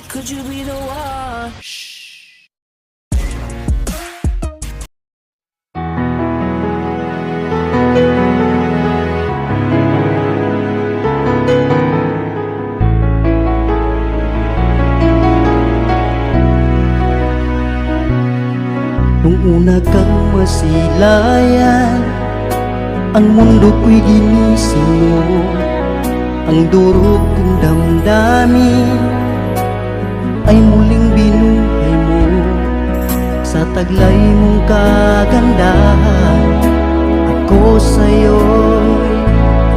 Could you be the one? Nung una kang masilayan, ang mundo ko'y ginising mo. Ang durog kong damdamin ay muling binuhay mo. Sa taglay mong kagandahan, ako sa'yo'y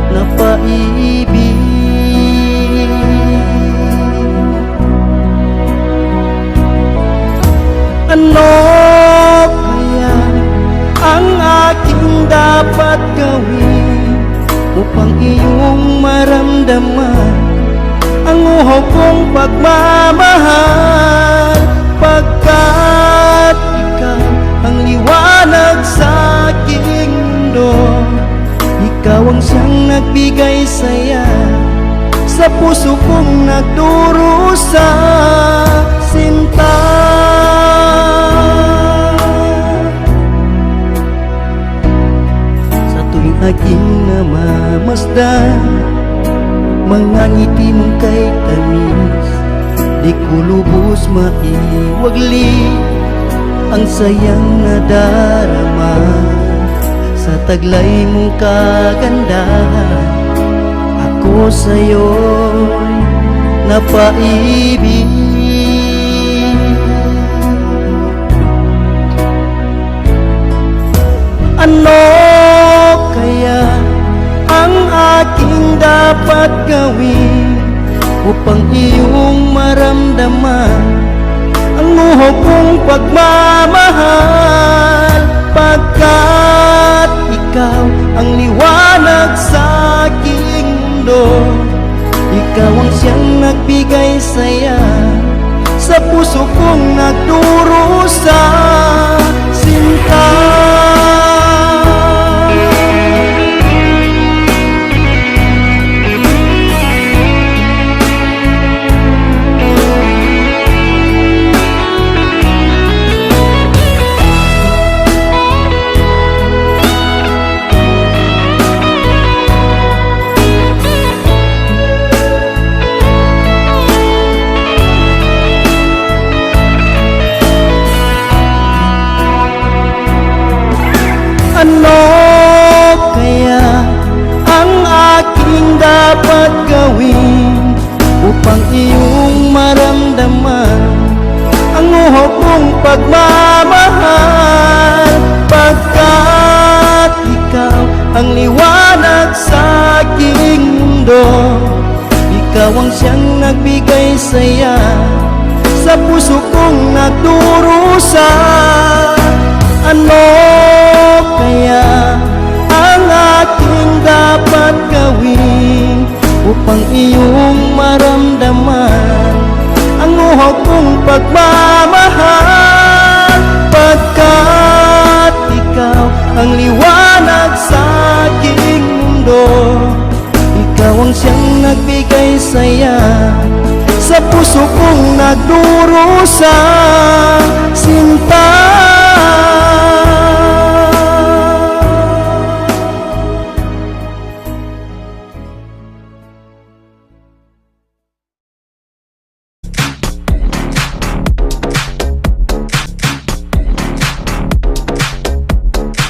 napaibig. Ano kaya ang aking dapat gawin upang iyong maramdaman ang uhaw kong pagmamahal? Pagkat ikaw ang liwanag sa aking mundo, ikaw ang siyang nagbigay saya sa puso kong nagdurusa. Sinta, sa tuwing aking namamasdan mga ngiti mong kay tamis, di ko lubos maiwagli ang sayang nadarama. Sa taglay mong kagandahan, ako sa'yo'y napaibig. Ano kaya ang aking dapat gawin upang iyong maramdaman ang uhaw kong pagmamahal? Pagkat ikaw ang liwanag sa aking mundo, ikaw ang siyang nagbigay saya sa puso kong nagdurusa. Sinta, ano kaya ang aking dapat gawin upang iyong maramdaman ang uhaw kong pagmamahal? Pagkat ikaw ang liwanag sa aking mundo, ikaw ang siyang nagbigay saya sa puso kong nagdurusa. Ano kaya ang aking dapat gawin upang iyong maramdaman ang uhaw kong pagmamahal? Pagkat ikaw ang liwanag sa aking mundo, ikaw ang siyang nagbigay saya sa puso kong nagdurusa.